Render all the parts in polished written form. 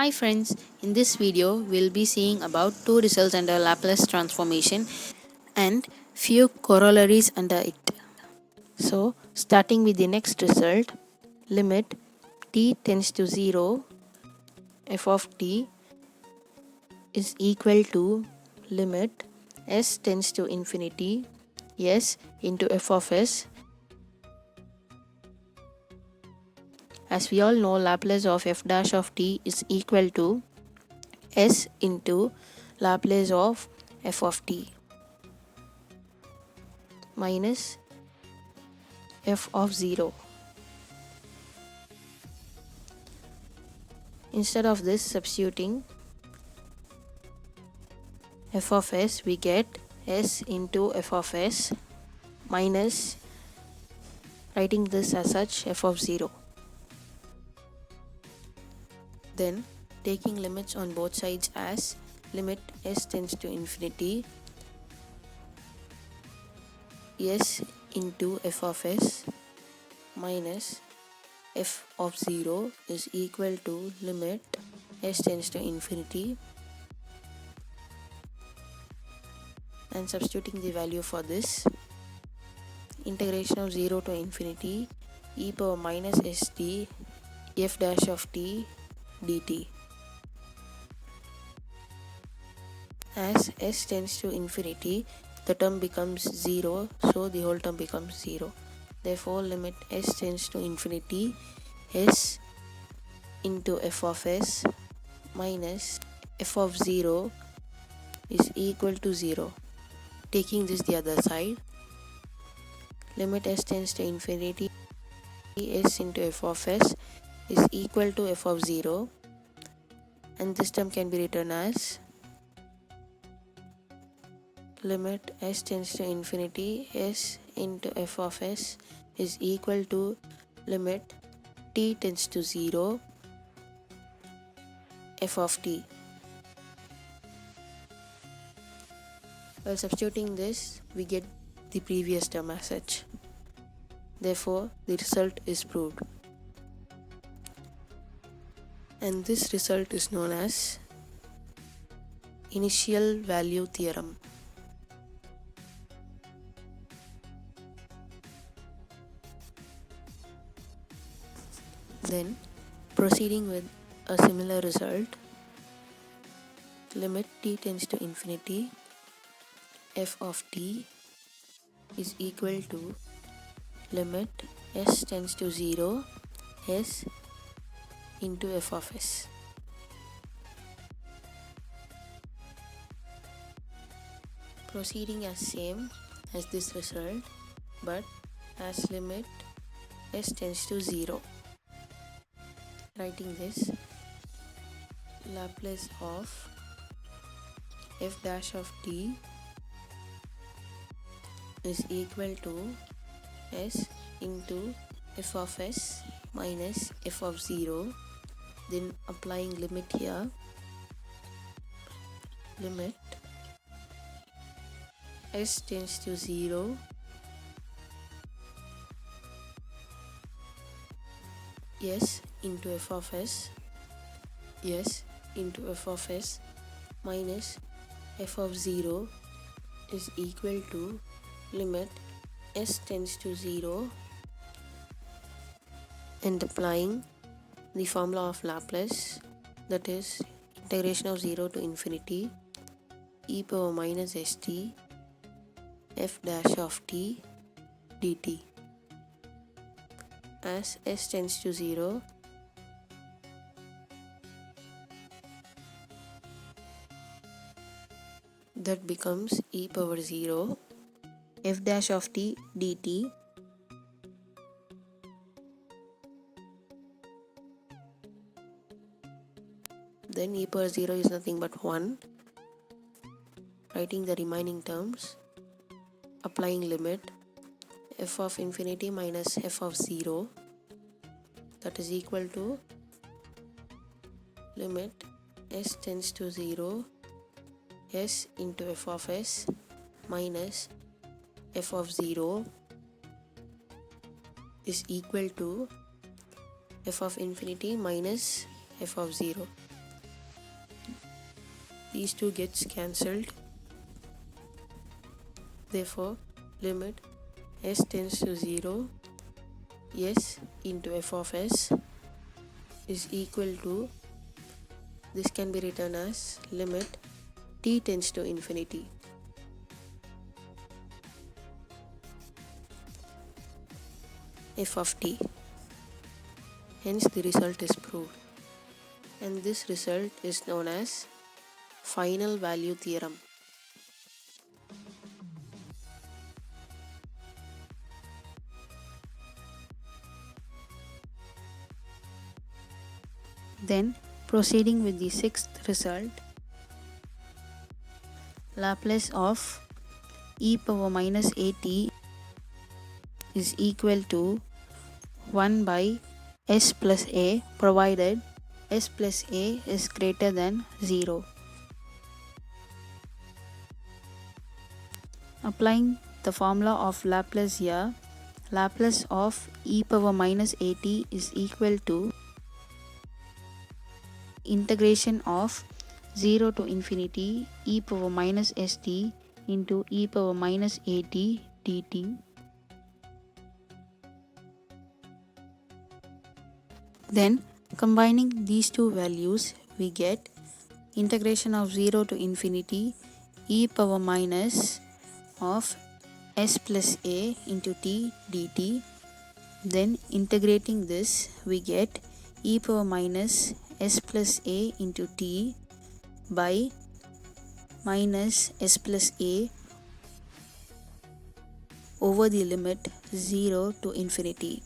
Hi friends, in this video we'll be seeing about two results under Laplace transformation and few corollaries under it. So starting with the next result, limit t tends to 0 f of t is equal to limit s tends to infinity s into f of s. As we all know, Laplace of f dash of t is equal to s into Laplace of f of t minus f of 0. Instead of this, substituting f of s, we get s into f of s minus, writing this as such, f of 0. Then taking limits on both sides as limit s tends to infinity s into f of s minus f of 0 is equal to limit s tends to infinity, and substituting the value for this, integration of 0 to infinity e power minus st f dash of t dt. As s tends to infinity, the term becomes 0, so the whole term becomes 0. Therefore, limit s tends to infinity s into f of s minus f of 0 is equal to 0. Taking this the other side, limit s tends to infinity s into f of s is equal to f of 0, and this term can be written as limit s tends to infinity s into f of s is equal to limit t tends to 0 f of t. While substituting this, we get the previous term as such. Therefore, the result is proved. And this result is known as initial value theorem. Then, proceeding with a similar result, limit t tends to infinity f of t is equal to limit s tends to 0 s into f of s. Proceeding as same as this result, but as limit s tends to 0. Writing this, Laplace of f dash of t is equal to s into f of s minus f of 0. Then applying limit here, limit s tends to 0 s into f of s into f of s minus f of 0 is equal to limit s tends to 0, and applying the formula of Laplace, that is integration of 0 to infinity e power minus st f dash of t dt. As s tends to 0, that becomes e power 0 f dash of t dt then e power 0 is nothing but 1. Writing the remaining terms, applying limit f of infinity minus f of 0, that is equal to limit s tends to 0 s into f of s minus f of 0 is equal to f of infinity minus f of 0. these two gets cancelled. Therefore, limit s tends to 0, s into f of s is equal to, this can be written as limit t tends to infinity. F of t. Hence the result is proved. And this result is known as final value theorem. Then proceeding with the sixth result, Laplace of e power minus at is equal to 1 by s plus a, provided s plus a is greater than 0. Applying the formula of Laplace here, Laplace of e power minus at is equal to integration of 0 to infinity e power minus st into e power minus at dt. Then combining these two values, we get integration of 0 to infinity e power minus of s plus a into t dt. Then integrating this, we get e power minus s plus a into t by minus s plus a over the limit 0 to infinity.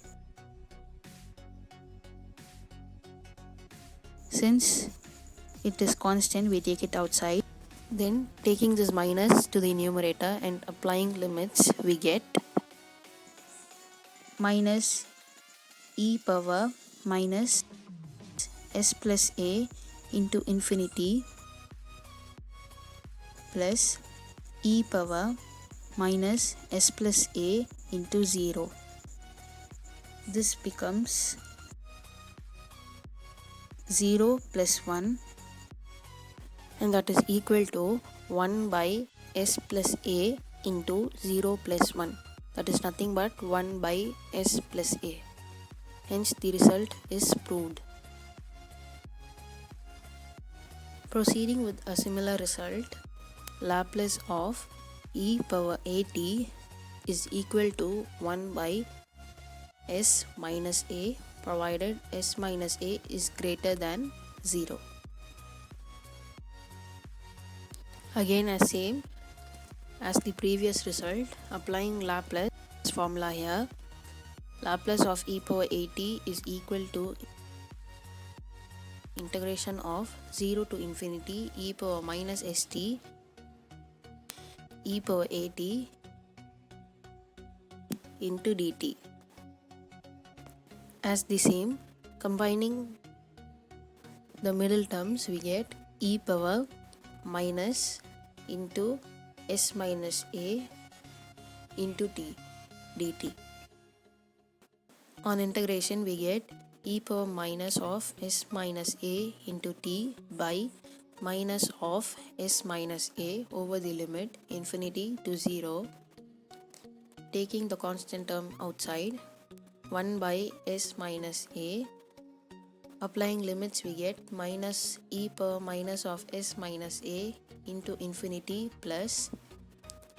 Since it is constant, we take it outside. Then taking this minus to the numerator and applying limits, we get minus e power minus s plus a into infinity plus e power minus s plus a into 0. This becomes 0 plus 1, and that is equal to 1 by s plus a into 0 plus 1. That is nothing but 1 by s plus a. Hence the result is proved. Proceeding with a similar result, Laplace of e power at is equal to 1 by s minus a, provided s minus a is greater than 0. Again, as same as the previous result, applying Laplace formula here, Laplace of e power at is equal to integration of 0 to infinity e power minus st e power at into dt. As the same, combining the middle terms, we get e power minus into s minus a into t dt. On integration, we get e power minus of s minus a into t by minus of s minus a over the limit infinity to 0. Taking the constant term outside, 1 by s minus a. Applying limits, we get minus e power minus of s minus a into infinity plus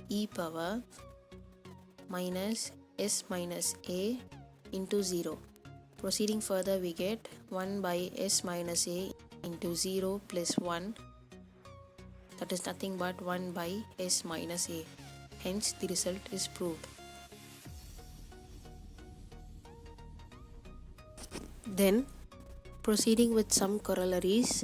e power minus s minus a into 0. Proceeding further, we get 1 by s minus a into 0 plus 1. That is nothing but 1 by s minus a. Hence the result is proved. Then proceeding with some corollaries,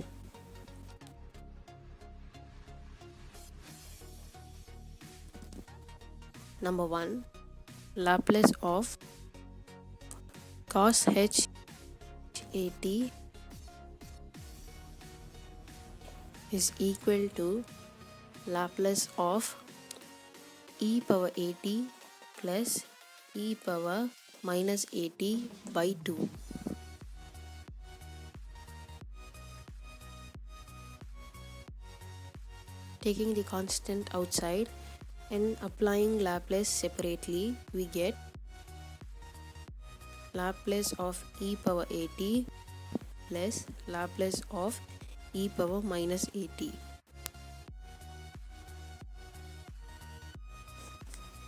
number 1, Laplace of cos h at is equal to Laplace of e power at plus e power minus at by 2. Taking the constant outside and applying Laplace separately, we get Laplace of e power at plus Laplace of e power minus at.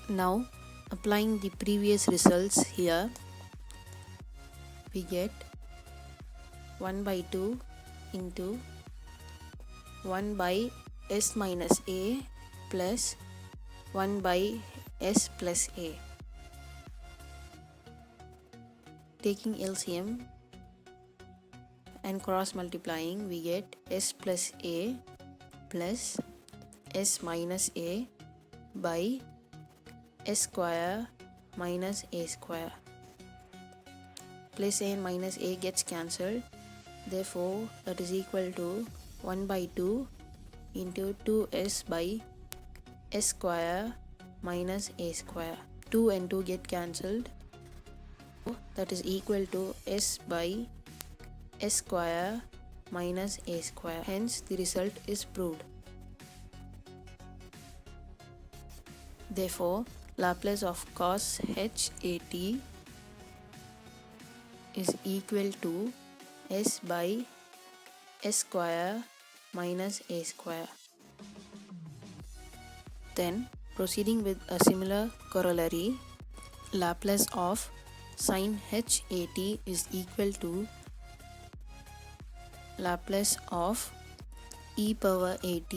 Now, applying the previous results here, we get 1 by 2 into 1 by s minus a plus 1 by s plus a. Taking LCM and cross multiplying, we get s plus a plus s minus a by s square minus a square. Plus a and minus a gets cancelled. Therefore, that is equal to 1 by 2 into 2s by s square minus a square. 2 and 2 get cancelled. That is equal to s by s square minus a square. Hence, the result is proved. Therefore, Laplace of cos h at is equal to s by s square minus a square. Then, proceeding with a similar corollary, Laplace of sin h at is equal to Laplace of e power at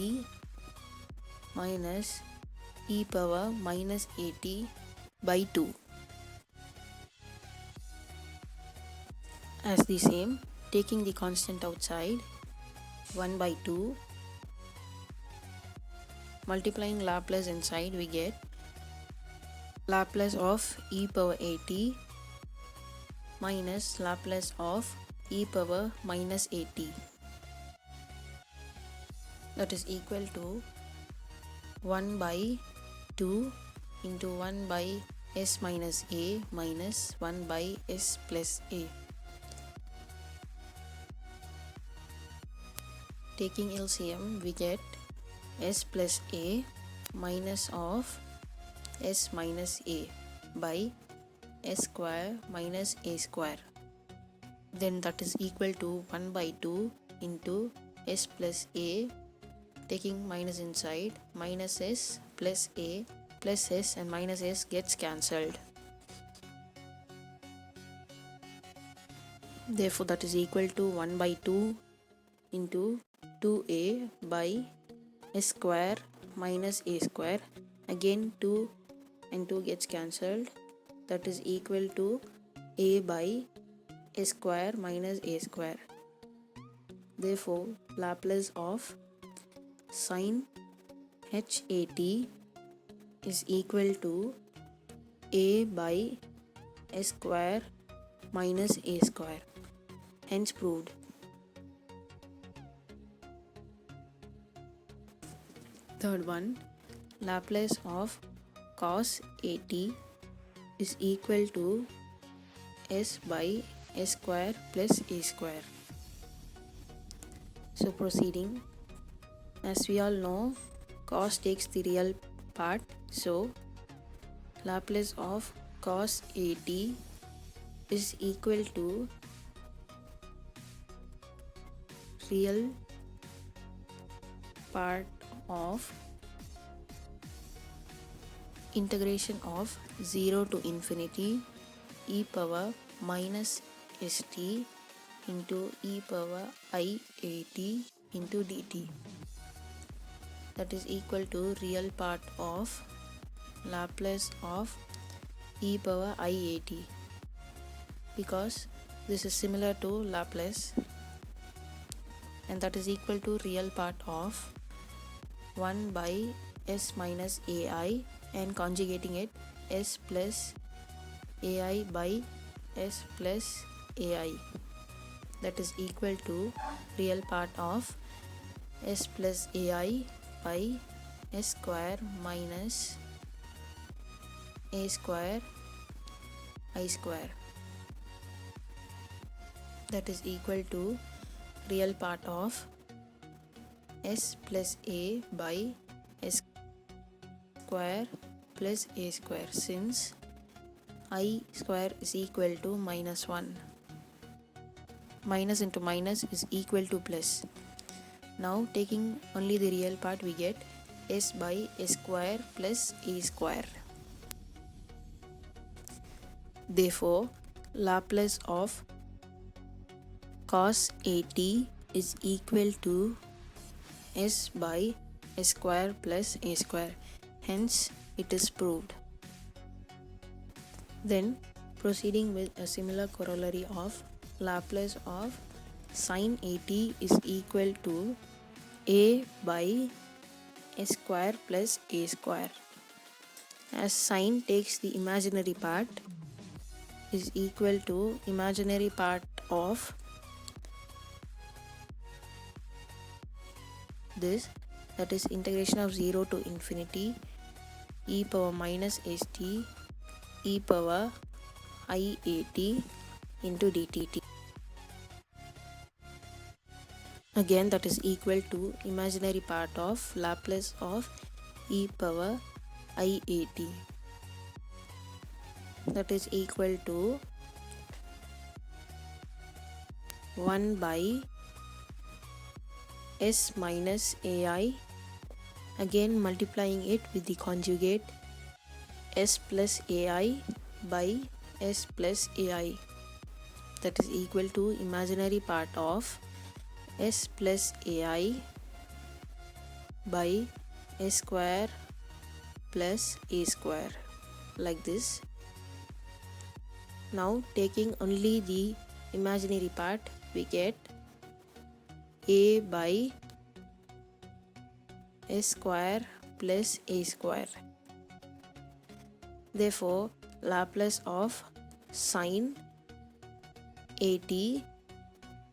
minus e power minus at by 2. As the same, taking the constant outside, 1 by 2, multiplying Laplace inside, we get Laplace of e power at minus Laplace of e power minus at. That is equal to 1 by 2 into 1 by s minus a minus 1 by s plus a. Taking LCM, we get s plus a minus of s minus a by s square minus a square. Then that is equal to 1 by 2 into s plus a, taking minus inside, minus s plus a plus s and minus s gets cancelled. Therefore, that is equal to 1 by 2 into 2a by s square minus a square. Again 2 and 2 gets cancelled. That is equal to a by s square minus a square. Therefore, Laplace of sin h at is equal to a by s square minus a square. Hence proved. Third one, Laplace of cos at is equal to s by s square plus a square. So proceeding, as we all know, cos takes the real part. So Laplace of cos at is equal to real part of integration of 0 to infinity e power minus st into e power I at into dt. That is equal to real part of Laplace of e power I at, because this is similar to Laplace, and that is equal to real part of 1 by s minus ai and conjugating it s plus ai by s plus ai. That is equal to real part of s plus ai by s square minus a square I square. That is equal to real part of s plus a by s square plus a square, since I square is equal to minus 1. Minus into minus is equal to plus. Now taking only the real part, we get s by s square plus a square. Therefore, Laplace of cos at is equal to s by s square plus a square. Hence, it is proved. Then, proceeding with a similar corollary of Laplace of sin at is equal to a by s square plus a square. As sin takes the imaginary part, is equal to imaginary part of this, that is integration of 0 to infinity e power minus st e power iat into dtt. Again, that is equal to imaginary part of Laplace of e power iat, that is equal to 1 by s minus ai, again multiplying it with the conjugate s plus ai by s plus ai, that is equal to imaginary part of s plus ai by s square plus a square, like this. Now taking only the imaginary part, we get a by s square plus a square. Therefore, Laplace of sin at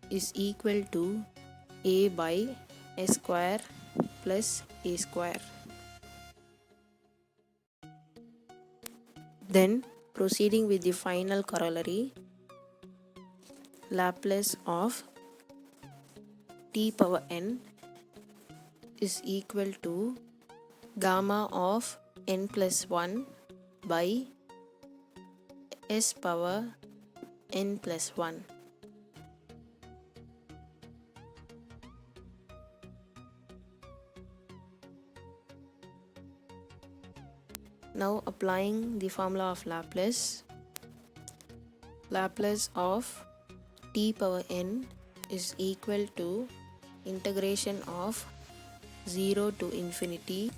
is equal to a by s square plus a square. Then, proceeding with the final corollary, Laplace of t power n is equal to gamma of n plus 1 by s power n plus 1. Now applying the formula of Laplace, Laplace of t power n is equal to integration of 0 to infinity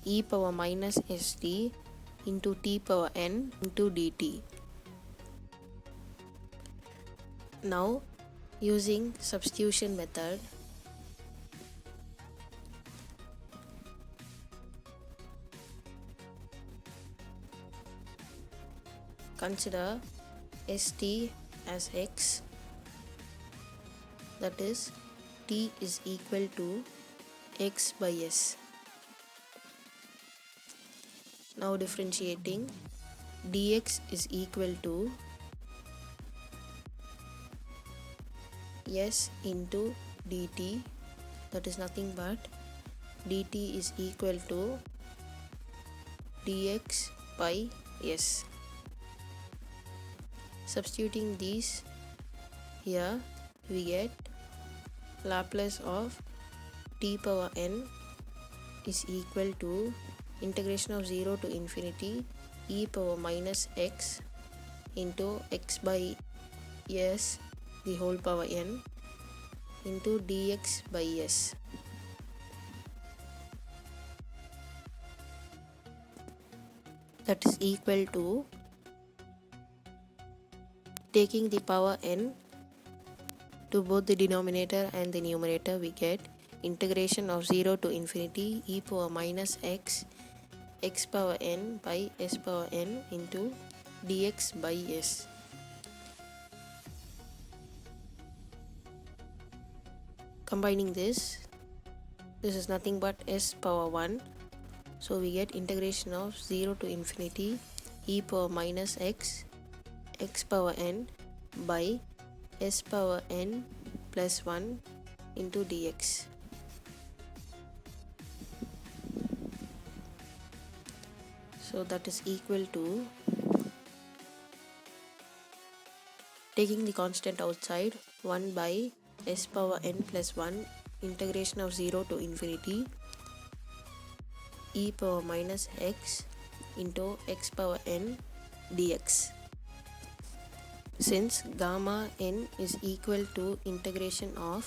e power minus st into t power n into dt. Now, using substitution method, consider st as x, that is t is equal to x by s. Now differentiating, dx is equal to s into dt, that is nothing but dt is equal to dx by s. Substituting these here, we get Laplace of t power n is equal to integration of 0 to infinity e power minus x into x by s the whole power n into dx by s. That is equal to, taking the power n to both the denominator and the numerator, we get integration of 0 to infinity e power minus x x power n by s power n into dx by s. Combining this is nothing but s power 1, so we get integration of 0 to infinity e power minus x x power n by s power n plus 1 into dx. So that is equal to, taking the constant outside, 1 by s power n plus 1 integration of 0 to infinity e power minus x into x power n dx. Since gamma n is equal to integration of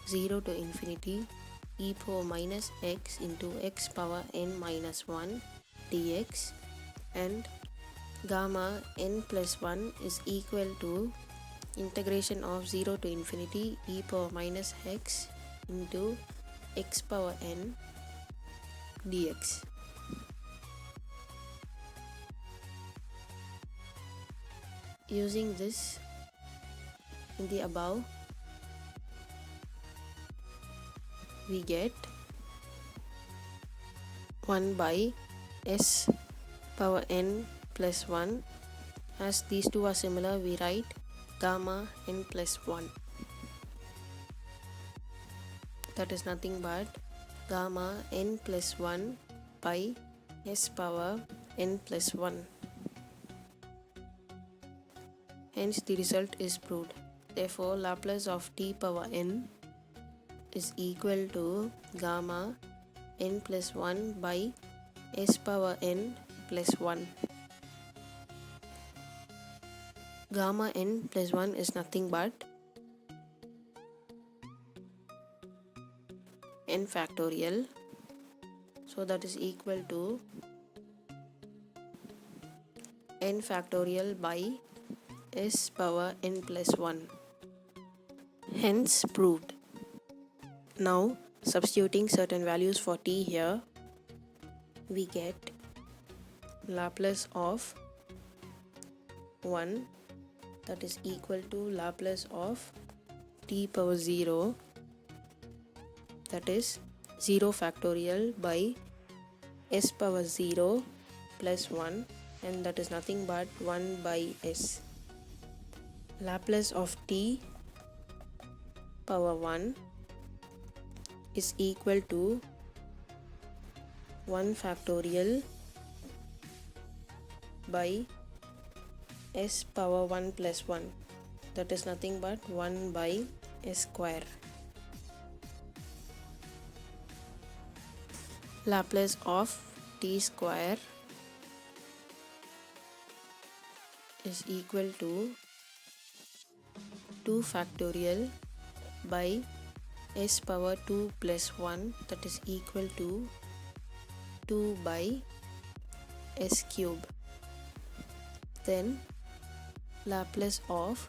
0 to infinity e power minus x into x power n minus 1 dx, and gamma n plus 1 is equal to integration of 0 to infinity e power minus x into x power n dx. Using this in the above, we get 1 by s power n plus 1. As these two are similar, we write gamma n plus 1. That is nothing but gamma n plus 1 by s power n plus 1. Hence the result is proved. Therefore, Laplace of t power n is equal to gamma n plus 1 by s power n plus 1. Gamma n plus 1 is nothing but n factorial. So that is equal to n factorial by s power n plus 1. Hence proved. Now substituting certain values for t here, we get Laplace of 1, that is equal to Laplace of t power 0, that is 0 factorial by s power 0 plus 1, and that is nothing but 1 by s. Laplace of t power 1 is equal to 1 factorial by s power 1 plus 1, that is nothing but 1 by s square. Laplace of t square is equal to 2 factorial by s power 2 plus 1, that is equal to 2 by s cube. Then Laplace of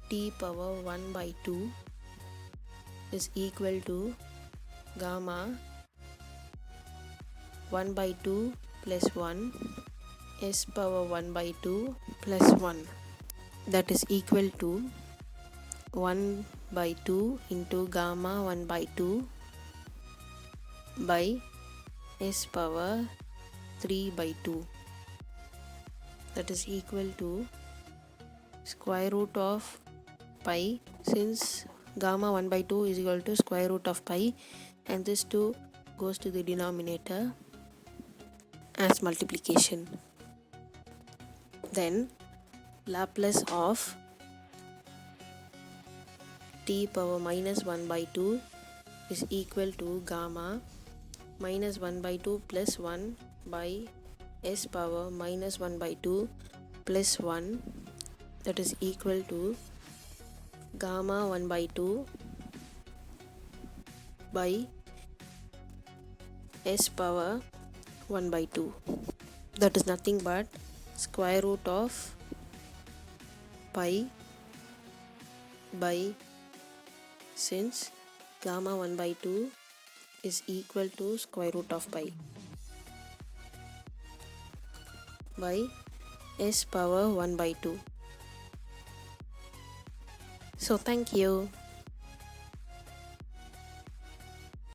t power 1 by 2 is equal to gamma 1 by 2 plus 1 s power 1 by 2 plus 1, that is equal to 1 by 2 into gamma 1 by 2 by s power 3 by 2, that is equal to square root of pi. Since gamma 1 by 2 is equal to square root of pi, and this 2 goes to the denominator as multiplication. Then Laplace of t power minus 1 by 2 is equal to gamma minus 1 by 2 plus 1 by s power minus 1 by 2 plus 1, that is equal to gamma 1 by 2 by s power 1 by 2, that is nothing but square root of pi by, since gamma 1 by 2 is equal to square root of pi, by s power 1 by 2. So thank you.